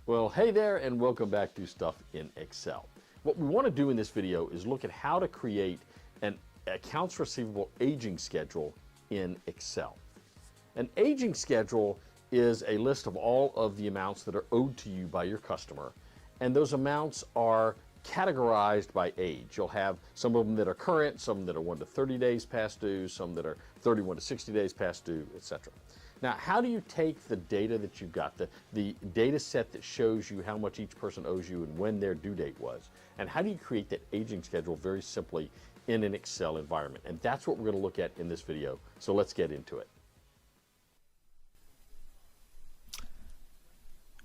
Well, hey there, and welcome back to Stuff in Excel. What we want to do in this video is look at how to create an accounts receivable aging schedule in Excel. An aging schedule is a list of all of the amounts that are owed to you by your customer, and those amounts are categorized by age. You'll have some of them that are current, some that are 1 to 30 days past due, some that are 31 to 60 days past due, etc. Now, how do you take the data that you've got, the data set that shows you how much each person owes you and when their due date was, and how do you create that aging schedule very simply in an Excel environment? And that's what we're going to look at in this video, so let's get into it.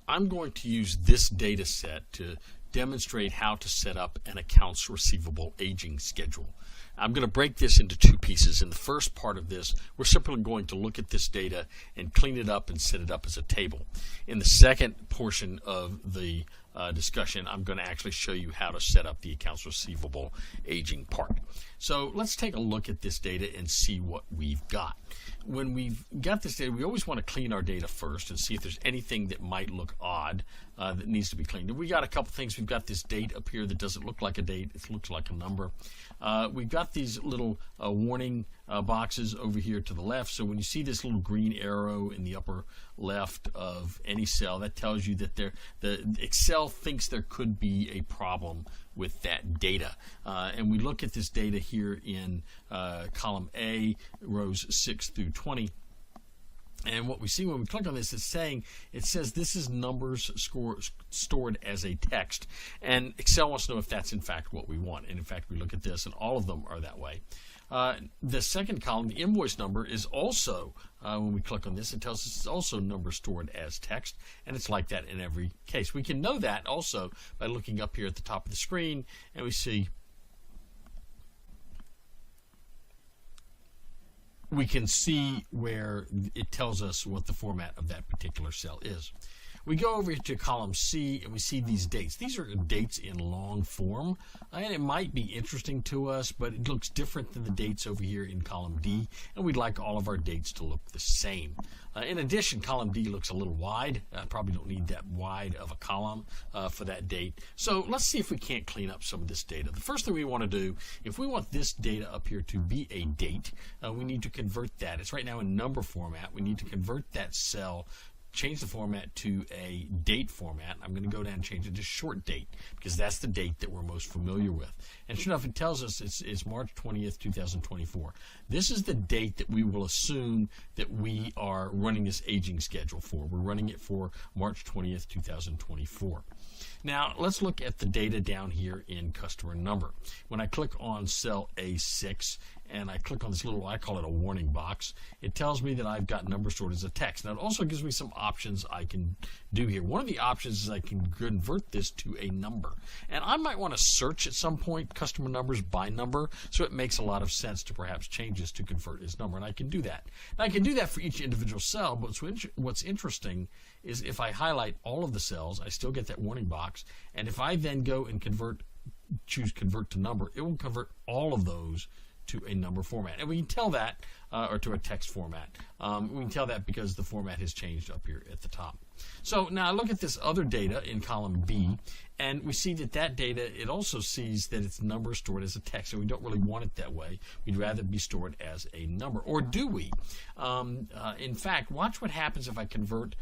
I'm going to use this data set to demonstrate how to set up an accounts receivable aging schedule. I'm going to break this into two pieces. In the first part of this, we're simply going to look at this data and clean it up and set it up as a table. In the second portion of the discussion, I'm going to actually show you how to set up the accounts receivable aging part. So let's take a look at this data and see what we've got. When we've got this data, we always want to clean our data first and see if there's anything that might look odd that needs to be cleaned. And we got a couple things. We've got this date up here that doesn't look like a date. It looks like a number. We've got these little warning boxes over here to the left. So when you see this little green arrow in the upper left of any cell, that tells you that the Excel thinks there could be a problem with that data. And we look at this data here in column A, rows 6 through 20. And what we see when we click on this is it says this is numbers stored as a text. And Excel wants to know if that's in fact what we want. And in fact, we look at this and all of them are that way. The second column, the invoice number, is also, when we click on this, it tells us it's also numbers stored as text, and it's like that in every case. We can know that also by looking up here at the top of the screen, and we can see where it tells us what the format of that particular cell is. We go over to column C and we see these dates. These are dates in long form, and it might be interesting to us, but it looks different than the dates over here in column D, and we'd like all of our dates to look the same. In addition, column D looks a little wide. Probably don't need that wide of a column for that date. So let's see if we can't clean up some of this data. The first thing we want to do, if we want this data up here to be a date, we need to convert that. It's right now in number format. We need to convert that cell, change the format to a date format. I'm going to go down and change it to short date because that's the date that we're most familiar with. And sure enough, it tells us it's March 20th, 2024. This is the date that we will assume that we are running this aging schedule for. We're running it for March 20th, 2024. Now, let's look at the data down here in customer number. When I click on cell A6 and I click on this little, I call it a warning box, it tells me that I've got numbers stored as a text. Now, it also gives me some options I can do here. One of the options is I can convert this to a number. And I might want to search at some point customer numbers by number, so it makes a lot of sense to perhaps change this to convert as number, and I can do that. Now, I can do that for each individual cell, but what's interesting is if I highlight all of the cells, I still get that warning box, and if I then go and choose convert to number, it will convert all of those to a number format. And we can tell that, or to a text format. We can tell that because the format has changed up here at the top. So now I look at this other data in column B, and we see that data, it also sees that it's numbers stored as a text, and we don't really want it that way. We'd rather be stored as a number. Or do we? In fact, watch what happens if I convert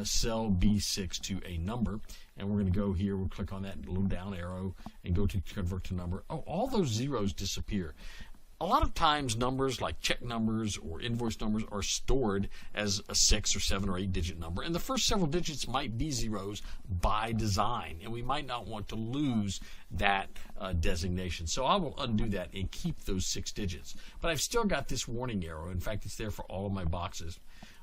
cell B6 to a number. And we're going to go here, we'll click on that little down arrow and go to convert to number. Oh, all those zeros disappear. A lot of times numbers like check numbers or invoice numbers are stored as a 6 or 7 or 8 digit number, and the first several digits might be zeros by design, and we might not want to lose that designation. So I will undo that and keep those 6 digits. But I've still got this warning arrow. In fact, it's there for all of my boxes.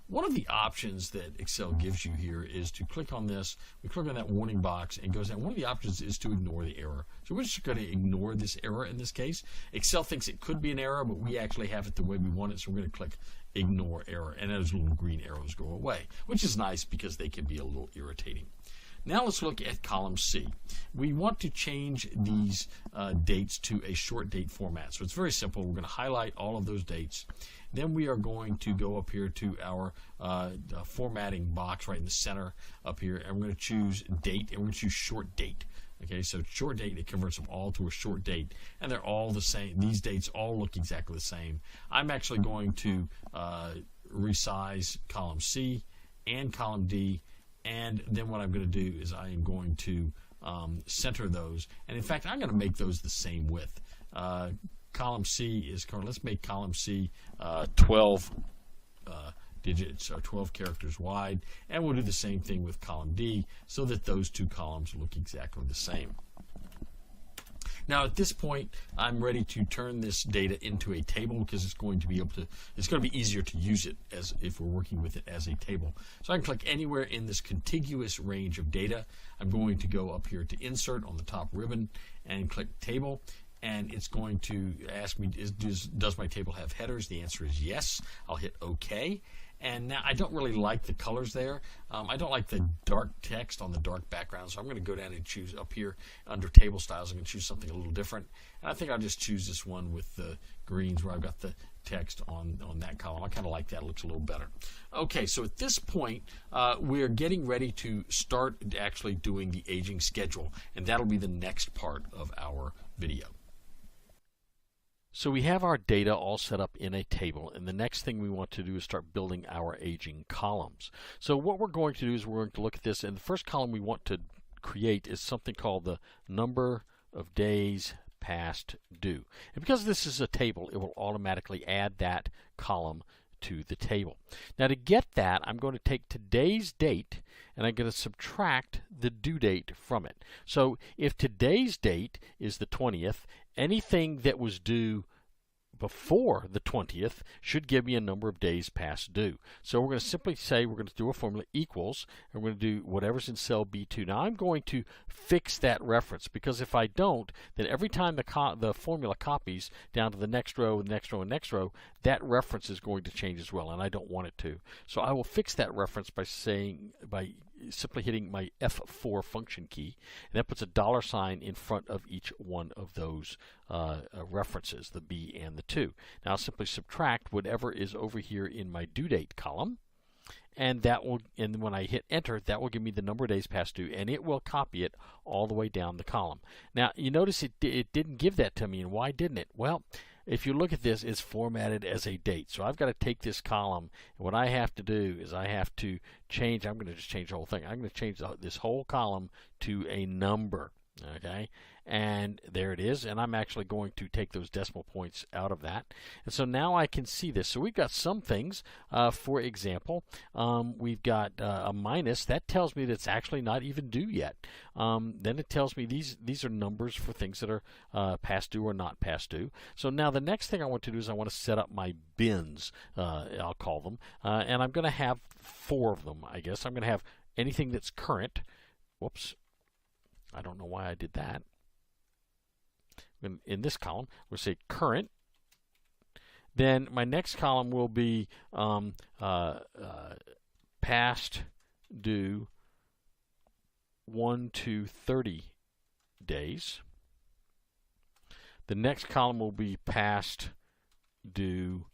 One of the options that Excel gives you here is to click on this. We click on that warning box and it goes down. One of the options is to ignore the error. So we're just going to ignore this error in this case. Excel thinks it could be an error, but we actually have it the way we want it. So we're going to click ignore error, and those little green arrows go away, which is nice because they can be a little irritating. Now let's look at column C. We want to change these dates to a short date format. So it's very simple. We're going to highlight all of those dates. Then we are going to go up here to our formatting box right in the center up here, and we're going to choose date, and we're going to choose short date. Okay, so short date, it converts them all to a short date, and they're all the same. These dates all look exactly the same. I'm actually going to resize column C and column D, and then what I'm going to do is I am going to center those, and in fact I'm going to make those the same width. Column C is current. Let's make column C 12 digits or 12 characters wide, and we'll do the same thing with column D so that those two columns look exactly the same. Now at this point I'm ready to turn this data into a table because it's going to be easier to use it as if we're working with it as a table. So I can click anywhere in this contiguous range of data. I'm going to go up here to insert on the top ribbon and click table. And it's going to ask me, does my table have headers? The answer is yes. I'll hit OK. And now I don't really like the colors there. I don't like the dark text on the dark background, so I'm going to go down and choose up here under table styles. I'm going to choose something a little different. And I think I'll just choose this one with the greens where I've got the text on that column. I kind of like that. It looks a little better. Okay, so at this point, we're getting ready to start actually doing the aging schedule, and that'll be the next part of our video. So we have our data all set up in a table, and the next thing we want to do is start building our aging columns. So what we're going to do is we're going to look at this, and the first column we want to create is something called the number of days past due. And because this is a table, it will automatically add that column to the table. Now to get that, I'm going to take today's date and I'm going to subtract the due date from it. So if today's date is the 20th, anything that was due before the 20th should give me a number of days past due. So we're going to simply say we're going to do a formula equals, and we're going to do whatever's in cell B2. Now I'm going to fix that reference, because if I don't, then every time the formula copies down to the next row, the next row, and next row, that reference is going to change as well, and I don't want it to. So I will fix that reference by simply hitting my F4 function key, and that puts a $sign in front of each one of those references, the B and the 2. Now I'll simply subtract whatever is over here in my due date column, and when I hit enter, that will give me the number of days past due, and it will copy it all the way down the column. Now you notice it didn't give that to me, and why didn't it? Well, if you look at this, it's formatted as a date. So I've got to take this column, and what I have to do is I have to change, I'm going to just change the whole thing. I'm going to change this whole column to a number. Okay, and there it is, and I'm actually going to take those decimal points out of that, and so now I can see this. So we've got some things, for example, we've got a minus. That tells me that it's actually not even due yet. Then it tells me these are numbers for things that are past due or not past due. So now the next thing I want to do is I want to set up my bins, I'll call them, and I'm going to have 4 of them, I guess. I'm going to have anything that's current. Whoops. I don't know why I did that. In this column, we'll say current. Then my next column will be past due 1 to 30 days. The next column will be past due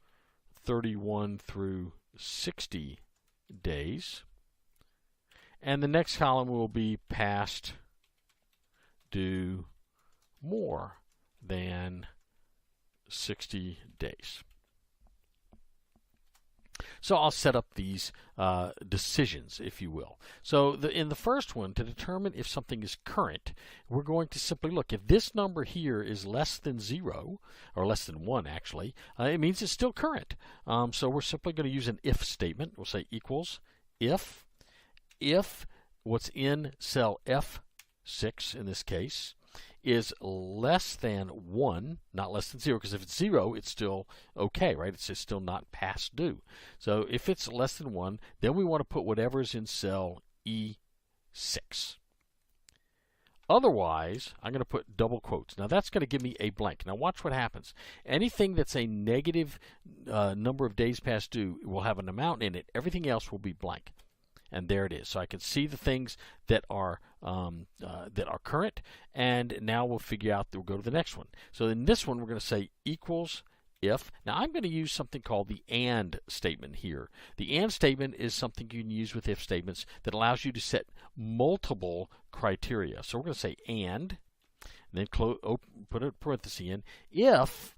31 through 60 days. And the next column will be past due more than 60 days. So I'll set up these decisions, if you will. So in the first one, to determine if something is current, we're going to simply look. If this number here is less than 0, or less than 1 actually, it means it's still current. So we're simply going to use an if statement. We'll say equals if what's in cell F6 in this case is less than 1, not less than 0, because if it's 0, it's still okay, right? It's just still not past due. So if it's less than 1, then we want to put whatever's in cell E6. Otherwise, I'm going to put double quotes. Now that's going to give me a blank. Now watch what happens. Anything that's a negative number of days past due will have an amount in it. Everything else will be blank. And there it is. So I can see the things that are current, and now we'll figure out, we'll go to the next one. So in this one, we're going to say equals if. Now I'm going to use something called the AND statement here. The AND statement is something you can use with if statements that allows you to set multiple criteria. So we're going to say and then put a parenthesis in, if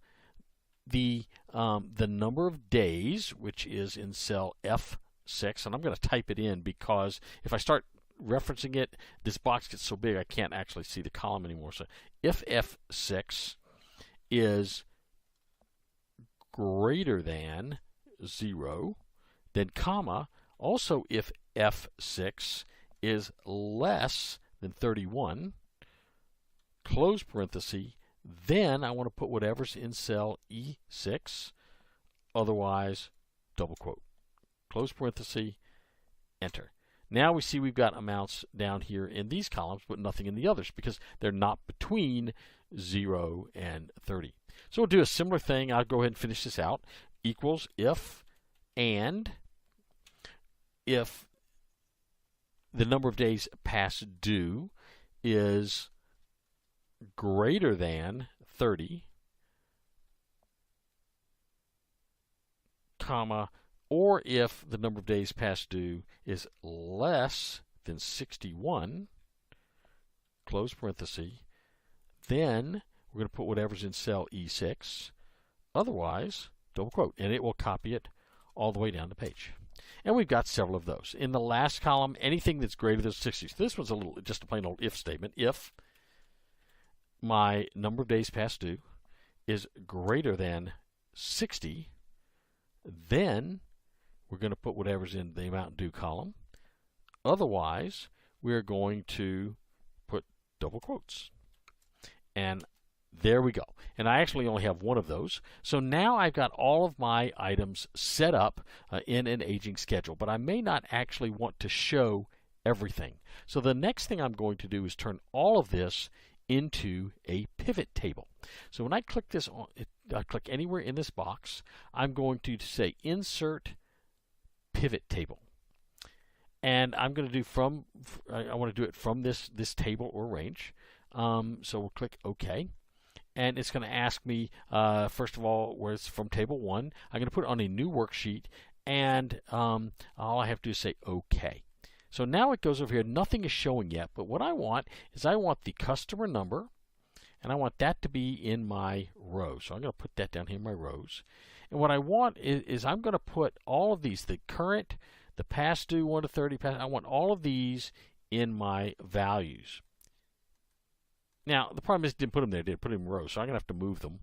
the number of days, which is in cell F6, and I'm going to type it in because if I start referencing it, this box gets so big I can't actually see the column anymore. So if F6 is greater than 0, then comma, also if F6 is less than 31, close parenthesis, then I want to put whatever's in cell E6, otherwise double quote, close parenthesis, enter. Now we see we've got amounts down here in these columns, but nothing in the others because they're not between 0 and 30. So we'll do a similar thing. I'll go ahead and finish this out. Equals if and if the number of days past due is greater than 30, comma, or if the number of days past due is less than 61, close parenthesis, then we're going to put whatever's in cell E6, otherwise, double quote, and it will copy it all the way down the page. And we've got several of those. In the last column, anything that's greater than 60. So this one's just a plain old if statement. If my number of days past due is greater than 60, then we're going to put whatever's in the amount due column. Otherwise, we're going to put double quotes. And there we go. And I actually only have one of those. So now I've got all of my items set up in an aging schedule, but I may not actually want to show everything. So the next thing I'm going to do is turn all of this into a pivot table. So when I click this on, I click anywhere in this box, I'm going to say insert pivot table. And I'm going to do I want to do it from this table or range. So we'll click OK. And it's going to ask me, first of all, where it's from table 1. I'm going to put it on a new worksheet, and all I have to do is say OK. So now it goes over here. Nothing is showing yet, but what I want is I want the customer number, and I want that to be in my row. So I'm going to put that down here in my rows. And what I want is I'm going to put all of these, the current, the past due 1 to 30, I want all of these in my values. Now, the problem is it didn't put them there. It did put them in rows, so I'm going to have to move them.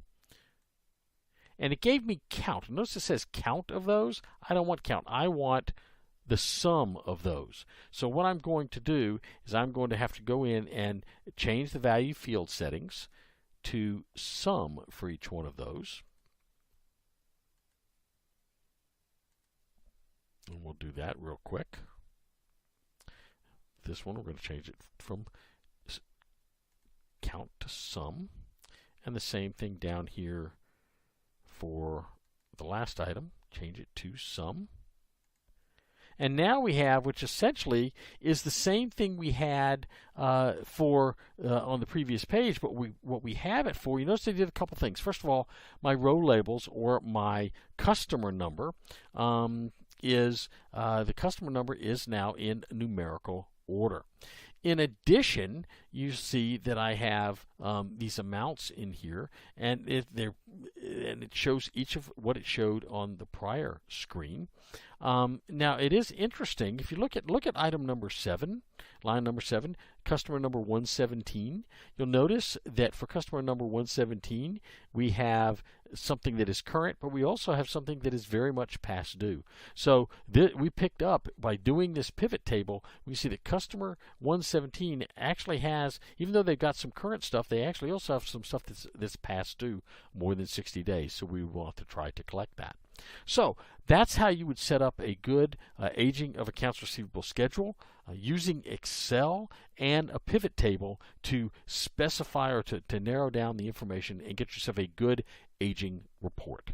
And it gave me count. Notice it says count of those. I don't want count. I want the sum of those. So what I'm going to do is I'm going to have to go in and change the value field settings to sum for each one of those. And we'll do that real quick. This one, we're going to change it from count to sum. And the same thing down here for the last item. Change it to sum. And now we have, which essentially is the same thing we had on the previous page, but what we have it for, you notice they did a couple things. First of all, my row labels or my customer number the customer number is now in numerical order. In addition, you see that I have these amounts in here, and it shows each of what it showed on the prior screen. Now it is interesting if you look at item number 7, line number 7, customer number 117. You'll notice that for customer number 117, we have something that is current, but we also have something that is very much past due. So we picked up by doing this pivot table, we see that customer 117 actually has, even though they've got some current stuff, they actually also have some stuff that's past due more than 60 days. So we want to try to collect that. So that's how you would set up a good aging of accounts receivable schedule using Excel and a pivot table to specify or to narrow down the information and get yourself a good aging report.